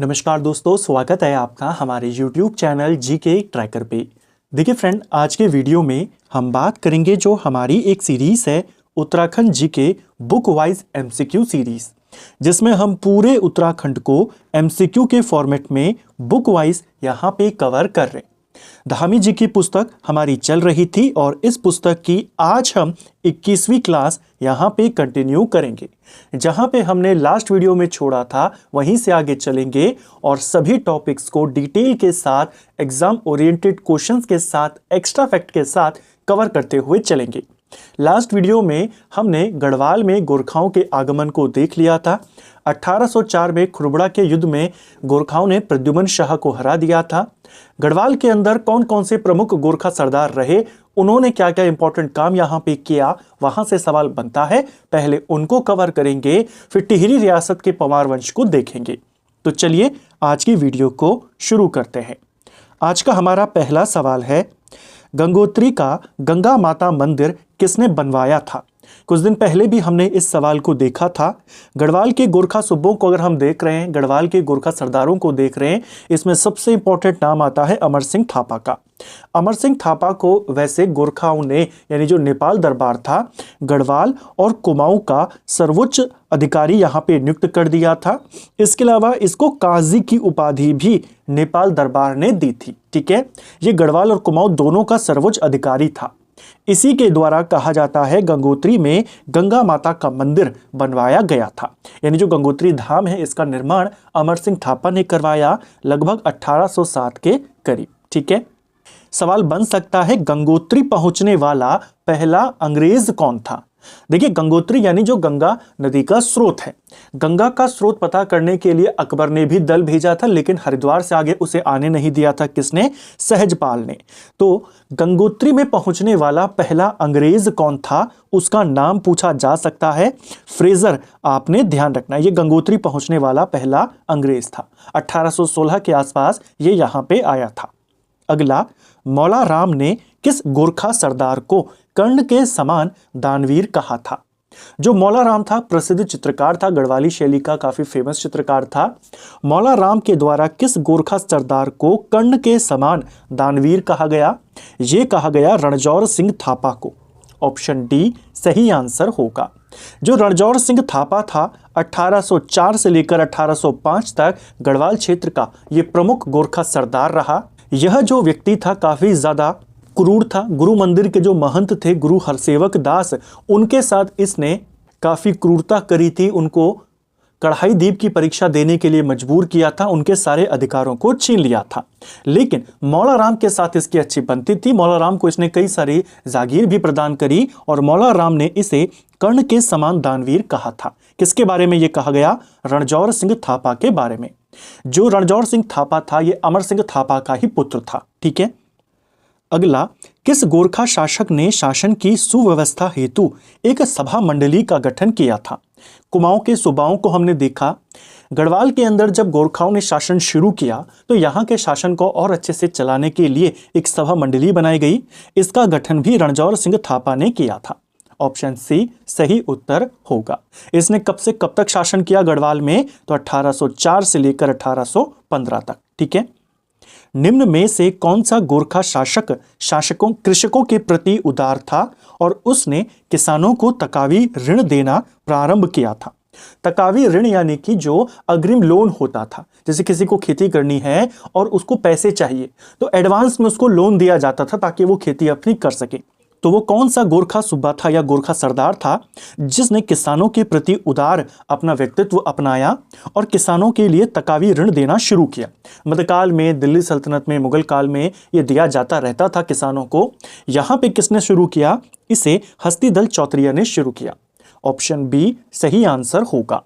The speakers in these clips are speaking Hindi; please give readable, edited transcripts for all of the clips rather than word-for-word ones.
नमस्कार दोस्तों, स्वागत है आपका हमारे YouTube चैनल जीके ट्रैकर पे। देखिए फ्रेंड, आज के वीडियो में हम बात करेंगे जो हमारी एक सीरीज़ है Uttarakhand GK book wise MCQ series, जिसमें हम पूरे उत्तराखंड को एमसीक्यू के फॉर्मेट में बुक वाइज यहाँ पे कवर कर रहे हैं। धामी जी की पुस्तक हमारी चल रही थी और इस पुस्तक की आज हम 21वीं क्लास यहाँ पे कंटिन्यू करेंगे। जहाँ पे हमने लास्ट वीडियो में छोड़ा था वहीं से आगे चलेंगे और सभी टॉपिक्स को डिटेल के साथ, एग्जाम ओरिएंटेड क्वेश्चंस के साथ, एक्स्ट्रा फैक्ट के साथ कवर करते हुए चलेंगे। लास्ट वीडियो में हमने गढ़वाल में गोरखाओं के आगमन को देख लिया था। 1804 में खुरबड़ा के युद्ध में गोरखाओं ने प्रद्युमन शाह को हरा दिया था। गढ़वाल के अंदर कौन कौन से प्रमुख गोरखा सरदार रहे, उन्होंने क्या क्या इंपॉर्टेंट काम यहाँ पे किया, वहां से सवाल बनता है। पहले उनको कवर करेंगे, फिर टिहरी रियासत के पंवार वंश को देखेंगे। तो चलिए आज की वीडियो को शुरू करते हैं। आज का हमारा पहला सवाल है, गंगोत्री का गंगा माता मंदिर किसने बनवाया था? कुछ दिन पहले भी हमने इस सवाल को देखा था। गढ़वाल के गोरखा सूबों को अगर हम देख रहे हैं, गढ़वाल के गोरखा सरदारों को देख रहे हैं, इसमें सबसे इंपॉर्टेंट नाम आता है अमर सिंह थापा का। अमर सिंह थापा को वैसे गोरखाओं ने, यानी जो नेपाल दरबार था, गढ़वाल और कुमाऊं का सर्वोच्च अधिकारी यहाँ पे नियुक्त कर दिया था। इसके अलावा इसको काजी की उपाधि भी नेपाल दरबार ने दी थी। ठीक है, ये गढ़वाल और कुमाऊं दोनों का सर्वोच्च अधिकारी था। इसी के द्वारा कहा जाता है गंगोत्री में गंगा माता का मंदिर बनवाया गया था। यानी जो गंगोत्री धाम है, इसका निर्माण अमर सिंह थापा ने करवाया लगभग 1807 के करीब। ठीक है, सवाल बन सकता है गंगोत्री पहुंचने वाला पहला अंग्रेज कौन था? देखिए, गंगोत्री यानी जो गंगा नदी का स्रोत है, गंगा का स्रोत पता करने के लिए अकबर ने भी दल भेजा था, लेकिन हरिद्वार से आगे उसे आने नहीं दिया था। किसने? सहजपाल ने। तो गंगोत्री में पहुंचने वाला पहला अंग्रेज कौन था, उसका नाम पूछा जा सकता है फ्रेजर। आपने ध्यान रखना, ये गंगोत्री पहुंचने वाला पहला अंग्रेज था। 1816 के आसपास ये यहां पे आया था। अगला, मौला राम ने किस गोरखा सरदार को कर्ण के समान दानवीर कहा था? जो मौला राम था, प्रसिद्ध चित्रकार था, गढ़वाली शैली का काफी फेमस चित्रकार था। मौला राम के द्वारा किस गोरखा सरदार को कर्ण के समान दानवीर कहा गया? यह कहा गया रणजौर सिंह थापा को। ऑप्शन डी सही आंसर होगा। जो रणजौर सिंह थापा था, 1804 से लेकर 1805 तक गढ़वाल क्षेत्र का यह प्रमुख गोरखा सरदार रहा। यह जो व्यक्ति था काफी ज्यादा क्रूर था। गुरु मंदिर के जो महंत थे, गुरु हरसेवक दास, उनके साथ इसने काफी क्रूरता करी थी। उनको कढ़ाई दीप की परीक्षा देने के लिए मजबूर किया था, उनके सारे अधिकारों को छीन लिया था। लेकिन मौला राम के साथ इसकी अच्छी बनती थी। मौला राम को इसने कई सारी जागीर भी प्रदान करी और मौला राम ने इसे कर्ण के समान दानवीर कहा था। किसके बारे में यह कहा गया? रणजौर सिंह थापा के बारे में। जो रणजौर सिंह थापा था, यह अमर सिंह थापा का ही पुत्र था। ठीक है, अगला, किस गोरखा शासक ने शासन की सुव्यवस्था हेतु एक सभा मंडली का गठन किया था? कुमाऊं के सूबाओं को हमने देखा। गढ़वाल के अंदर जब गोरखाओं ने शासन शुरू किया तो यहाँ के शासन को और अच्छे से चलाने के लिए एक सभा मंडली बनाई गई। इसका गठन भी रणजौर सिंह थापा ने किया था। ऑप्शन सी सही उत्तर होगा। इसने कब से कब तक शासन किया गढ़वाल में? तो 1804 से लेकर 1815 तक। ठीक है, निम्न में से कौन सा गोरखा शासकों कृषकों के प्रति उदार था और उसने किसानों को तकावी ऋण देना प्रारंभ किया था? तकावी ऋण यानी कि जो अग्रिम लोन होता था, जैसे किसी को खेती करनी है और उसको पैसे चाहिए तो एडवांस में उसको लोन दिया जाता था ताकि वो खेती अपनी कर सके। तो वो कौन सा गोरखा सूबा था या गोरखा सरदार था जिसने किसानों के प्रति उदार अपना व्यक्तित्व अपनाया और किसानों के लिए तकावी ऋण देना शुरू किया? मध्यकाल में, दिल्ली सल्तनत में, मुगल काल में ये दिया जाता रहता था किसानों को। यहाँ पे किसने शुरू किया? इसे हस्तिदल चौतरिया ने शुरू किया। ऑप्शन बी सही आंसर होगा।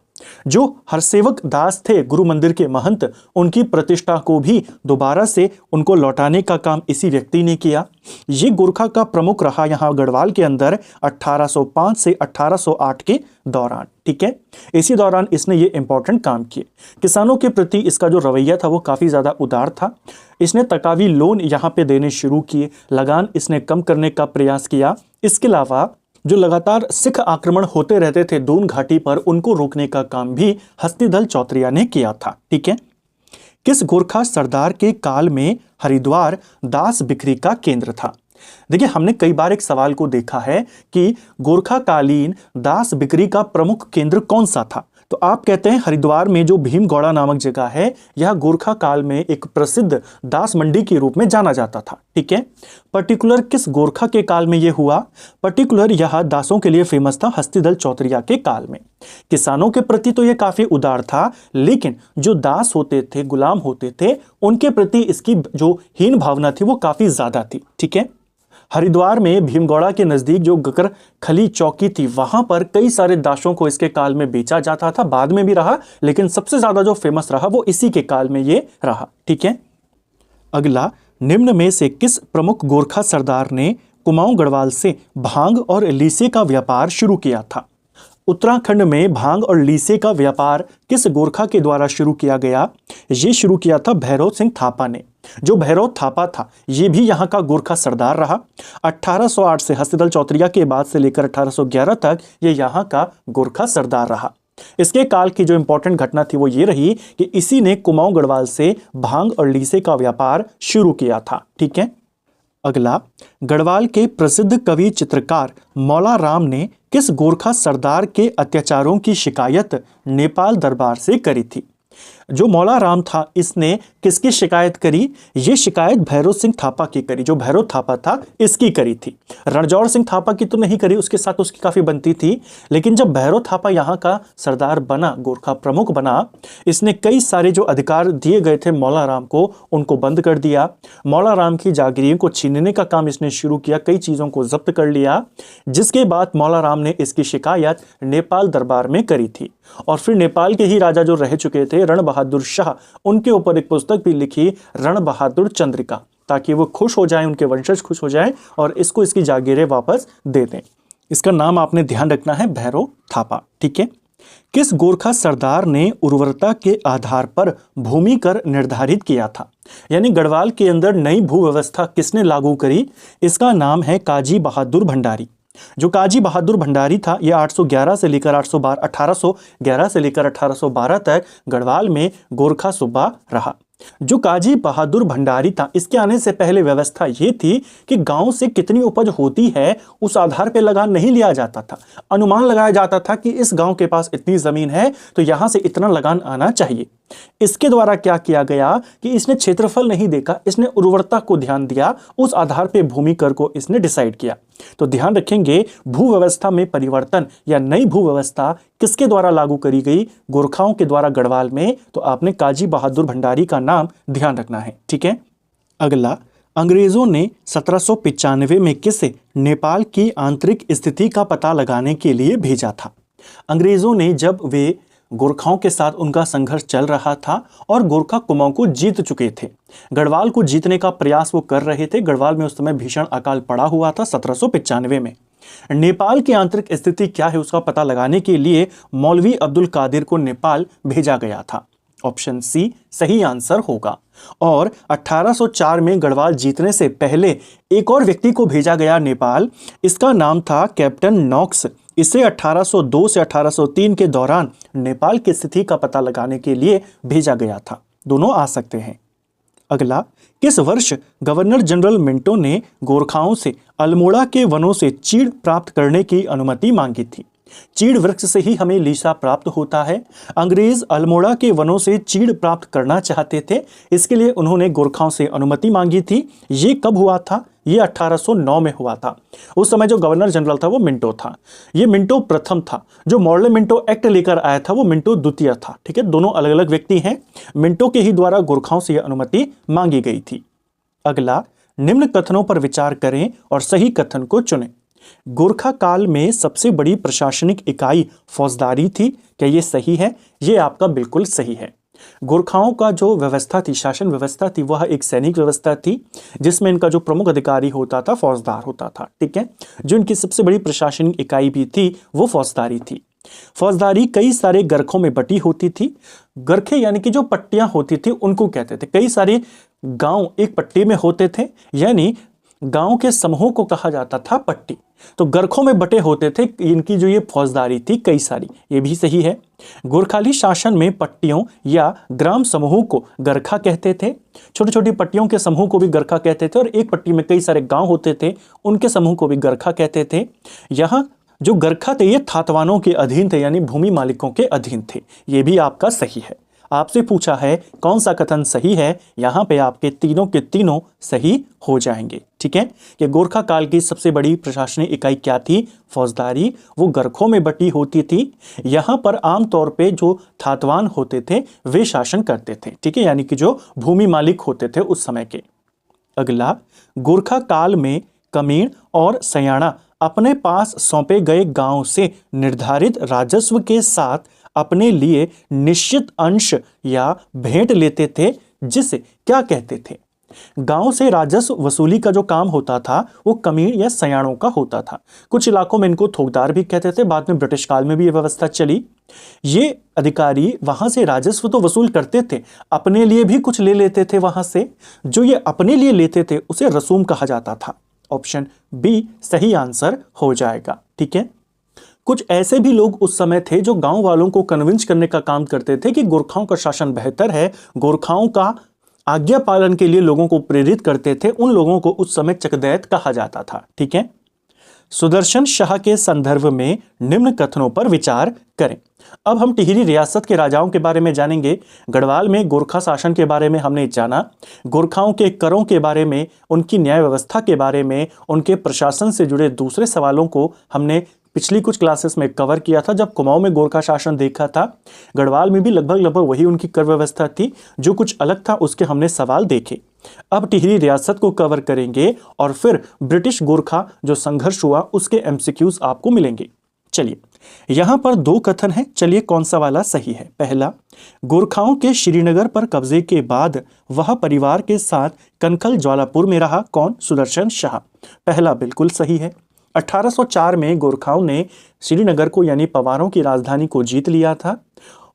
जो हरसेवक दास थे, गुरु मंदिर के महंत, उनकी प्रतिष्ठा को भी दोबारा से उनको लौटाने का काम इसी व्यक्ति ने किया। ये गोरखा का प्रमुख रहा यहाँ गढ़वाल के अंदर 1805 से 1808 के दौरान। ठीक है, इसी दौरान इसने ये इंपॉर्टेंट काम किए। किसानों के प्रति इसका जो रवैया था वो काफी ज्यादा उदार था। इसने तकावी लोन यहाँ पे देने शुरू किए, लगान इसने कम करने का प्रयास किया। इसके अलावा जो लगातार सिख आक्रमण होते रहते थे दून घाटी पर, उनको रोकने का काम भी हस्तिदल चौतरिया ने किया था। ठीक है, किस गोरखा सरदार के काल में हरिद्वार दास बिक्री का केंद्र था? देखिए, हमने कई बार एक सवाल को देखा है कि गोरखा कालीन दास बिक्री का प्रमुख केंद्र कौन सा था। तो आप कहते हैं हरिद्वार में जो भीमगौड़ा नामक जगह है, यह गोरखा काल में एक प्रसिद्ध दास मंडी के रूप में जाना जाता था। ठीक है, पर्टिकुलर किस गोरखा के काल में यह हुआ? पर्टिकुलर यह दासों के लिए फेमस था हस्तिदल चौतरिया के काल में। किसानों के प्रति तो यह काफी उदार था, लेकिन जो दास होते थे, गुलाम होते थे, उनके प्रति इसकी जो हीन भावना थी वो काफी ज्यादा थी। ठीक है, हरिद्वार में भीमगौड़ा के नजदीक जो गकर खली चौकी थी, वहां पर कई सारे दासों को इसके काल में बेचा जाता था। बाद में भी रहा, लेकिन सबसे ज्यादा जो फेमस रहा वो इसी के काल में ये रहा। ठीक है, अगला, निम्न में से किस प्रमुख गोरखा सरदार ने कुमाऊं गढ़वाल से भांग और लीसे का व्यापार शुरू किया था? उत्तराखंड में भांग और लीसे का व्यापार किस गोरखा के द्वारा शुरू किया गया? ये शुरू किया था भैरव सिंह थापा ने। जो भैरव थापा था, ये भी यहाँ का गोरखा सरदार रहा। 1808 से हस्तिदल चौतरिया के बाद से लेकर 1811 तक ये यहाँ का गोरखा सरदार रहा। इसके काल की जो इंपॉर्टेंट घटना थी वो ये रही कि इसी ने कुमाऊं गढ़वाल से भांग और लीसे का व्यापार शुरू किया था। ठीक है, अगला, गढ़वाल के प्रसिद्ध कवि चित्रकार मौला राम ने किस गोरखा सरदार के अत्याचारों की शिकायत नेपाल दरबार से करी थी? जो मौला राम था, इसने किसकी शिकायत करी? ये शिकायत भैरव सिंह थापा की करी। जो भैरव थापा था, इसकी करी थी। रणजौर सिंह थापा की तो नहीं करी, उसके साथ उसकी काफी बनती थी। लेकिन जब भैरव थापा यहाँ का सरदार बना, गोरखा प्रमुख बना, इसने कई सारे जो अधिकार दिए गए थे मौला राम को, उनको बंद कर दिया। मौला राम की जागीरों को छीनने का काम इसने शुरू किया, कई चीजों को जब्त कर लिया, जिसके बाद मौला राम ने इसकी शिकायत नेपाल दरबार में करी थी। और फिर नेपाल के ही राजा जो रह चुके थे, रण बहादुर शाह, उनके ऊपर एक पुस्तक भी लिखी, रण बहादुर चंद्रिका, ताकि वो खुश हो जाएं, उनके वंशज खुश हो जाएं और इसको इसकी जागीरें वापस दे दें। इसका नाम आपने ध्यान रखना है, भैरव थापा। ठीक है, किस गोरखा सरदार ने उर्वरता के आधार पर भूमि कर निर्धारित किया था? यानी गढ़वाल के अंदर नई भू व्यवस्था किसने लागू करी? इसका नाम है काजी बहादुर भंडारी। जो काजी बहादुर भंडारी था, ये 1811 से लेकर 1811 से लेकर 1812 तक गढ़वाल में गोरखा सूबा रहा। जो काजी बहादुर भंडारी था, इसके आने से पहले व्यवस्था ये थी कि गांव से कितनी उपज होती है उस आधार पे लगान नहीं लिया जाता था। अनुमान लगाया जाता था कि इस गांव के पास इतनी जमीन है तो यहां से इतना लगान आना चाहिए। इसके द्वारा क्या किया गया कि इसने क्षेत्रफल नहीं देखा, इसने उर्वरता को ध्यान दिया, उस आधार पे भूमि कर को इसने डिसाइड किया। तो ध्यान रखेंगे, भू व्यवस्था में परिवर्तन या नई भू व्यवस्था किसके द्वारा लागू करी गई? गोरखाओं के द्वारा गढ़वाल में। तो आपने काजी बहादुर भंडारी का नाम ध्यान रखना है। ठीक है, अगला, अंग्रेजों ने 1795 में किसे नेपाल की आंतरिक स्थिति का पता लगाने के लिए भेजा था? अंग्रेजों ने, जब वे गोरखाओं के साथ उनका संघर्ष चल रहा था और गोरखा कुमाऊं को जीत चुके थे, गढ़वाल को जीतने का प्रयास वो कर रहे थे। गढ़वाल में उस समय भीषण अकाल पड़ा हुआ था 1795 में। नेपाल की आंतरिक स्थिति क्या है उसका पता लगाने के लिए मौलवी अब्दुल कादिर को नेपाल भेजा गया था। ऑप्शन सी सही आंसर होगा। और 1804 में गढ़वाल जीतने से पहले एक और व्यक्ति को भेजा गया नेपाल, इसका नाम था कैप्टन नॉक्स। इसे 1802 से 1803 के दौरान नेपाल की स्थिति का पता लगाने के लिए भेजा गया था। दोनों आ सकते हैं। अगला, किस वर्ष गवर्नर जनरल मिंटो ने गोरखाओं से अल्मोड़ा के वनों से चीड़ प्राप्त करने की अनुमति मांगी थी? चीड़ वृक्ष से ही हमें लीसा प्राप्त होता है। अंग्रेज अल्मोड़ा के वनों से चीड़ प्राप्त करना चाहते थे, इसके लिए उन्होंने गोरखाओं से अनुमति मांगी थी। ये कब हुआ था? ये 1809 में हुआ था। उस समय जो गवर्नर जनरल था वो मिंटो था। ये मिंटो प्रथम था। जो मॉडल मिंटो एक्ट लेकर आया था वो मिंटो द्वितीय था। ठीक है, दोनों अलग अलग व्यक्ति हैं। मिंटो के ही द्वारा गोरखाओं से यह अनुमति मांगी गई थी। अगला, निम्न कथनों पर विचार करें और सही कथन को चुनें। गोरखा काल में सबसे बड़ी प्रशासनिक इकाई फौजदारी थी। क्या ये सही है? ये आपका बिल्कुल सही है। गोरखाओं का जो व्यवस्था थी, शासन व्यवस्था थी, वह एक सैनिक व्यवस्था थी, जिसमें इनका जो प्रमुख अधिकारी होता था फौजदार होता था। ठीक है, जो इनकी सबसे बड़ी प्रशासनिक इकाई भी थी वो फौजदारी थी। फौजदारी कई सारे गरखों में बटी होती थी। गरखे यानी कि जो पट्टियां होती थी उनको कहते थे। कई सारे गांव एक पट्टी में होते थे, यानी गांव के समूह को कहा जाता था पट्टी। तो गरखों में बटे होते थे इनकी जो ये फौजदारी थी कई सारी, ये भी सही है। गोरखाली शासन में पट्टियों या ग्राम समूह को गरखा कहते थे। छोटी छोटी पट्टियों के समूह को भी गरखा कहते थे और एक पट्टी में कई सारे गांव होते थे उनके समूह को भी गरखा कहते थे। यहाँ जो गरखा थे ये थातवानों के अधीन थे, यानी भूमि मालिकों के अधीन थे। ये भी आपका सही है। आपसे पूछा है कौन सा कथन सही है, यहां पे आपके तीनों के तीनों सही हो जाएंगे। ठीक है, कि गोरखा काल की सबसे बड़ी प्रशासनिक इकाई क्या थी? फौजदारी। वो गरखों में बटी होती थी। यहां पर आमतौर पे जो थातवान होते थे वे शासन करते थे। ठीक है, यानी कि जो भूमि मालिक होते थे उस समय के। अगला, गोरखा काल में कमीण और सयाणा अपने पास सौंपे गए गांव से निर्धारित राजस्व के साथ अपने लिए निश्चित अंश या भेंट लेते थे, जिसे क्या कहते थे? गांव से राजस्व वसूली का जो काम होता था वो कमीण या सयाणों का होता था। कुछ इलाकों में इनको थोकदार भी कहते थे, बाद में ब्रिटिश काल में भी ये व्यवस्था चली। ये अधिकारी वहां से राजस्व तो वसूल करते थे, अपने लिए भी कुछ ले लेते थे वहां से। जो ये अपने लिए लेते थे उसे रसूम कहा जाता था। ऑप्शन बी सही आंसर हो जाएगा। ठीक है, कुछ ऐसे भी लोग उस समय थे जो गांव वालों को कन्विंस करने का काम करते थे कि गोरखाओं का शासन बेहतर है, गोरखाओं का आज्ञा पालन के लिए लोगों को प्रेरित करते थे। उन लोगों को उस समय चकदैत कहा जाता था। ठीक है, सुदर्शन शाह के संदर्भ में निम्न कथनों पर विचार करें। अब हम टिहरी रियासत के राजाओं के बारे में जानेंगे। गढ़वाल में गोरखा शासन के बारे में हमने जाना, गोरखाओं के करों के बारे में, उनकी न्याय व्यवस्था के बारे में, उनके प्रशासन से जुड़े दूसरे सवालों को हमने पिछली कुछ क्लासेस में कवर किया था जब कुमाऊं में गोरखा शासन देखा था। गढ़वाल में भी लगभग वही उनकी कर व्यवस्था थी, जो कुछ अलग था उसके हमने सवाल देखे। अब टिहरी रियासत को कवर करेंगे और फिर ब्रिटिश गोरखा जो संघर्ष हुआ उसके एमसीक्यूज आपको मिलेंगे। चलिए, यहां पर दो कथन हैं, चलिए कौन सा वाला सही है? पहला, गोरखाओं के श्रीनगर पर कब्जे के बाद वह परिवार के साथ कनखल ज्वालापुर में रहा। कौन? सुदर्शन शाह। पहला बिल्कुल सही है। 1804 में गोरखाओं ने श्रीनगर को यानी पवारों की राजधानी को जीत लिया था।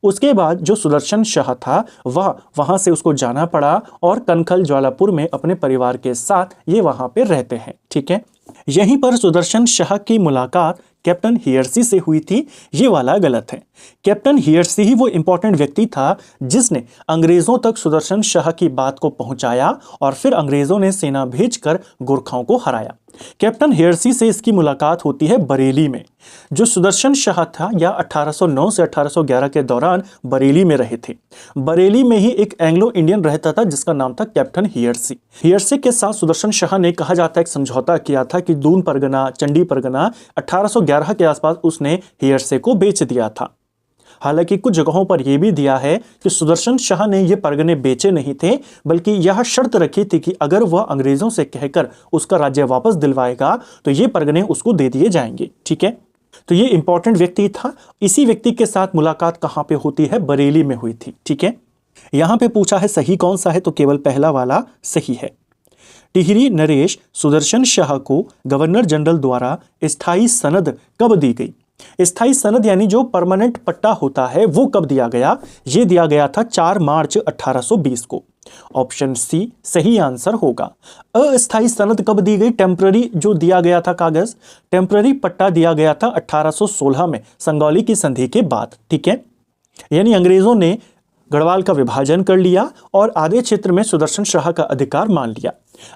उसके बाद जो सुदर्शन शाह था वह वहां से उसको जाना पड़ा और कनखल ज्वालापुर में अपने परिवार के साथ ये वहां पे रहते हैं। ठीक है, यहीं पर सुदर्शन शाह की मुलाकात कैप्टन हियर्सी से हुई थी। ये वाला गलत है। कैप्टन हियर्सी ही वो इंपॉर्टेंट व्यक्ति था जिसने अंग्रेजों तक सुदर्शन शाह की बात को पहुंचाया और फिर अंग्रेजों ने सेना भेजकर गोरखाओं को हराया। कैप्टन हियर्सी से इसकी मुलाकात होती है बरेली में। जो सुदर्शन शाह था या 1809 से 1811 के दौरान बरेली में रहे थे। बरेली में ही एक एंग्लो इंडियन रहता था जिसका नाम था कैप्टन हियर्सी। हियर्सी के साथ सुदर्शन शाह ने कहा जाता है एक समझौता किया था कि दून परगना, चंडी परगना 1811 के आसपास उसने हियर्सी को बेच दिया था। हालांकि कुछ जगहों पर यह भी दिया है कि सुदर्शन शाह ने ये परगने बेचे नहीं थे, बल्कि यह शर्त रखी थी कि अगर वह अंग्रेजों से कहकर उसका राज्य वापस दिलवाएगा तो ये परगने उसको दे दिए जाएंगे। ठीक है, तो ये इंपॉर्टेंट व्यक्ति था। इसी व्यक्ति के साथ मुलाकात कहां पे होती है? बरेली में हुई थी। ठीक है, यहां पे पूछा है सही कौन सा है, तो केवल पहला वाला सही है। टिहरी नरेश सुदर्शन शाह को गवर्नर जनरल द्वारा स्थायी सनद कब दी गई? स्थायी सनद यानी जो परमानेंट पट्टा होता है वो कब दिया गया? ये दिया गया था 4 मार्च 1820 को। ऑप्शन सी सही आंसर होगा। अस्थायी सनद कब दी गई? टेम्पररी जो दिया गया था कागज, टेम्पररी पट्टा दिया गया था 1816 में संगौली की संधि के बाद। ठीक है, यानी अंग्रेजों ने गढ़वाल का विभाजन कर लिया और आधे क्षेत्र में सुदर्शन शाह का अधिकार मान लिया।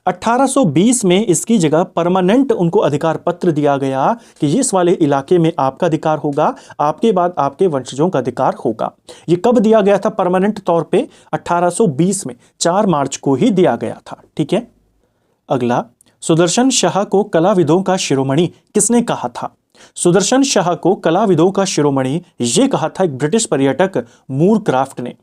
1820 में इसकी जगह परमानेंट उनको अधिकार पत्र दिया गया कि इस वाले इलाके में आपका अधिकार होगा, आपके बाद आपके वंशजों का अधिकार होगा। ये कब दिया गया था परमानेंट तौर पे? 1820 में 4 मार्च को ही दिया गया था। ठीक है, अगला, सुदर्शन शाह को कलाविदों का शिरोमणि किसने कहा था? सुदर्शन शाह को कलाविदों का शिरोमणि ये कहा था एक ब्रिटिश पर्यटक मूरक्राफ्ट ने।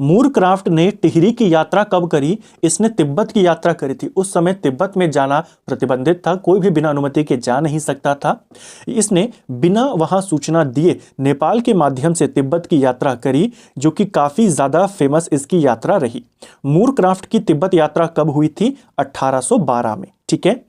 मूरक्राफ्ट ने टिहरी की यात्रा कब करी? इसने तिब्बत की यात्रा करी थी। उस समय तिब्बत में जाना प्रतिबंधित था, कोई भी बिना अनुमति के जा नहीं सकता था। इसने बिना वहां सूचना दिए नेपाल के माध्यम से तिब्बत की यात्रा करी, जो कि काफी ज्यादा फेमस इसकी यात्रा रही। मूरक्राफ्ट की तिब्बत यात्रा कब हुई थी? 1812 में। ठीक है,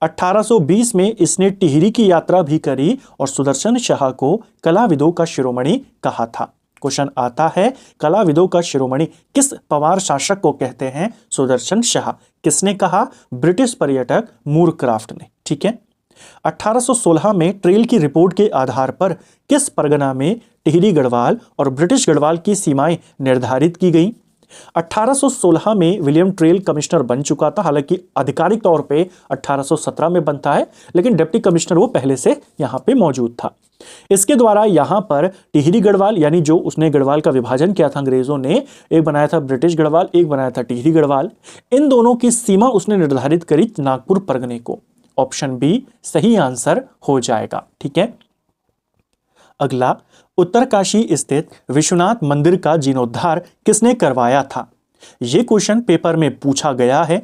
1820 में इसने टिहरी की यात्रा भी करी और सुदर्शन शाह को कलाविदों का शिरोमणि कहा था। क्वेश्चन आता है, कलाविदों का शिरोमणि किस पवार शासक को कहते हैं? सुदर्शन शाह। किसने कहा? ब्रिटिश पर्यटक मूरक्राफ्ट ने। ठीक है। 1816 में ट्रेल की रिपोर्ट के आधार पर किस परगना में टिहरी गढ़वाल और ब्रिटिश गढ़वाल की सीमाएं निर्धारित की गई? 1816 में विलियम ट्रेल कमिश्नर बन चुका था, हालांकि आधिकारिक तौर पे 1817 में बनता है, लेकिन डिप्टी कमिश्नर वो पहले से यहां पे मौजूद था। इसके द्वारा यहां पर टिहरी गढ़वाल, यानी जो उसने गढ़वाल का विभाजन किया था अंग्रेजों ने, एक बनाया था ब्रिटिश गढ़वाल, एक बनाया था टिहरी गढ़वाल, इन दोनों की सीमा उसने निर्धारित करी नागपुर परगने को। ऑप्शन बी सही आंसर हो जाएगा। ठीक है। अगला, उत्तरकाशी स्थित विश्वनाथ मंदिर का जीर्णोद्धार किसने करवाया था? यह क्वेश्चन पेपर में पूछा गया है।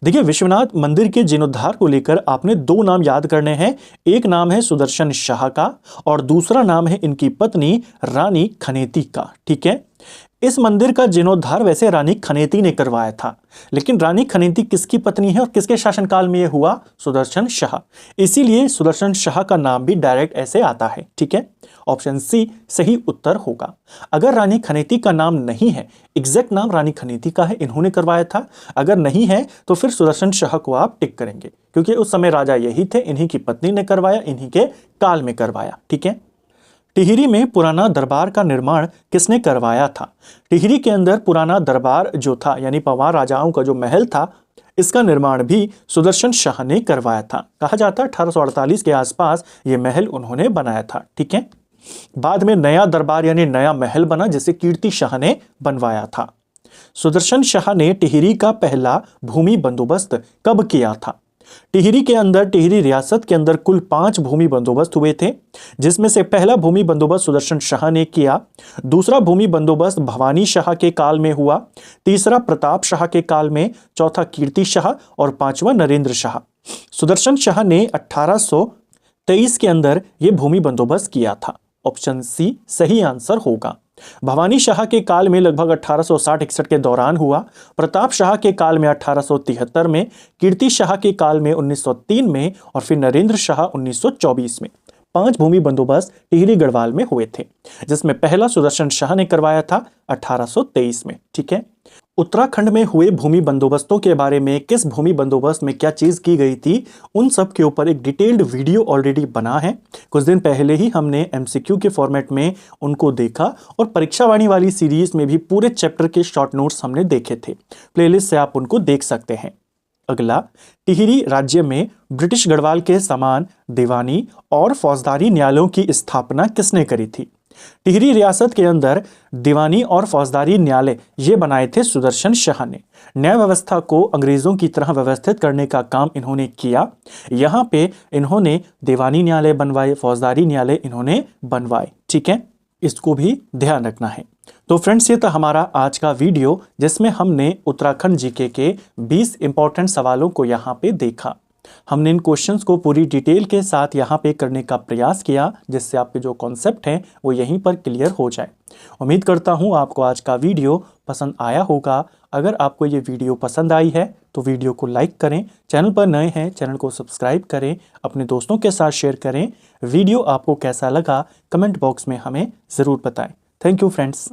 देखिए, विश्वनाथ मंदिर के जीर्णोद्धार को लेकर आपने दो नाम याद करने हैं। एक नाम है सुदर्शन शाह का और दूसरा नाम है इनकी पत्नी रानी खनेती का। ठीक है। इस मंदिर का जीर्णोद्धार वैसे रानी खनेती ने करवाया था, लेकिन रानी खनेती किसकी पत्नी है और किसके शासनकाल में यह हुआ? सुदर्शन शाह। इसीलिए सुदर्शन शाह का नाम भी डायरेक्ट ऐसे आता है। ठीक है। ऑप्शन सी सही उत्तर होगा। अगर रानी खनेती का नाम नहीं है, एग्जैक्ट नाम रानी खनेती का है, इन्होंने करवाया था, अगर नहीं है तो फिर सुदर्शन शाह को आप टिक करेंगे, क्योंकि उस समय राजा यही थे, इन्हीं की पत्नी ने करवाया, इन्हीं के काल में करवाया। ठीक है। टिहरी में पुराना दरबार का निर्माण किसने करवाया था? टिहरी के अंदर पुराना दरबार जो था, यानी पवार राजाओं का जो महल था, इसका निर्माण भी सुदर्शन शाह ने करवाया था। कहा जाता है 1848 के आसपास ये महल उन्होंने बनाया था। ठीक है। बाद में नया दरबार यानी नया महल बना, जिसे कीर्ति शाह ने बनवाया था। सुदर्शन शाह ने टिहरी का पहला भूमि बंदोबस्त कब किया था? टिहरी के अंदर, टिहरी रियासत के अंदर कुल 5 भूमि बंदोबस्त हुए थे, जिसमें से पहला भूमि बंदोबस्त सुदर्शन शाह ने किया, दूसरा भूमि बंदोबस्त भवानी शाह के काल में हुआ, तीसरा प्रताप शाह के काल में, चौथा कीर्ति शाह और पांचवा नरेंद्र शाह। सुदर्शन शाह ने 1823 के अंदर यह भूमि बंदोबस्त किया था। ऑप्शन सी सही आंसर होगा। भवानी शाह के काल में लगभग 1860-61 के दौरान हुआ, प्रताप शाह के काल में 1873 में, कीर्ति शाह के काल में 1903 में और फिर नरेंद्र शाह 1924 में। 5 भूमि बंदोबस्त टिहरी गढ़वाल में हुए थे, जिसमें पहला सुदर्शन शाह ने करवाया था 1823 में। ठीक है। उत्तराखंड में हुए भूमि बंदोबस्तों के बारे में, किस भूमि बंदोबस्त में क्या चीज की गई थी, उन सब के ऊपर एक डिटेल्ड वीडियो ऑलरेडी बना है। कुछ दिन पहले ही हमने एमसीक्यू के फॉर्मेट में उनको देखा और परीक्षावाणी वाली सीरीज में भी पूरे चैप्टर के शॉर्ट नोट्स हमने देखे थे। प्लेलिस्ट से आप उनको देख सकते हैं। अगला, टिहरी राज्य में ब्रिटिश गढ़वाल के समान दीवानी और फौजदारी न्यायालयों की स्थापना किसने करी थी? टिहरी रियासत के अंदर दीवानी और फौजदारी न्यायालय ये बनाए थे सुदर्शन शाह ने। न्याय व्यवस्था को अंग्रेजों की तरह व्यवस्थित करने का काम इन्होंने किया। यहाँ पे इन्होंने दीवानी न्यायालय बनवाए, फौजदारी न्यायालय इन्होंने बनवाए। ठीक है। इसको भी ध्यान रखना है। तो फ्रेंड्स, ये था हमारा आज का वीडियो, जिसमें हमने उत्तराखंड जीके के 20 इंपॉर्टेंट सवालों को यहाँ पे देखा। हमने इन क्वेश्चंस को पूरी डिटेल के साथ यहाँ पे करने का प्रयास किया, जिससे आपके जो कॉन्सेप्ट हैं वो यहीं पर क्लियर हो जाए। उम्मीद करता हूँ आपको आज का वीडियो पसंद आया होगा। अगर आपको ये वीडियो पसंद आई है तो वीडियो को लाइक करें, चैनल पर नए हैं चैनल को सब्सक्राइब करें, अपने दोस्तों के साथ शेयर करें। वीडियो आपको कैसा लगा कमेंट बॉक्स में हमें ज़रूर बताएं। Thank you friends.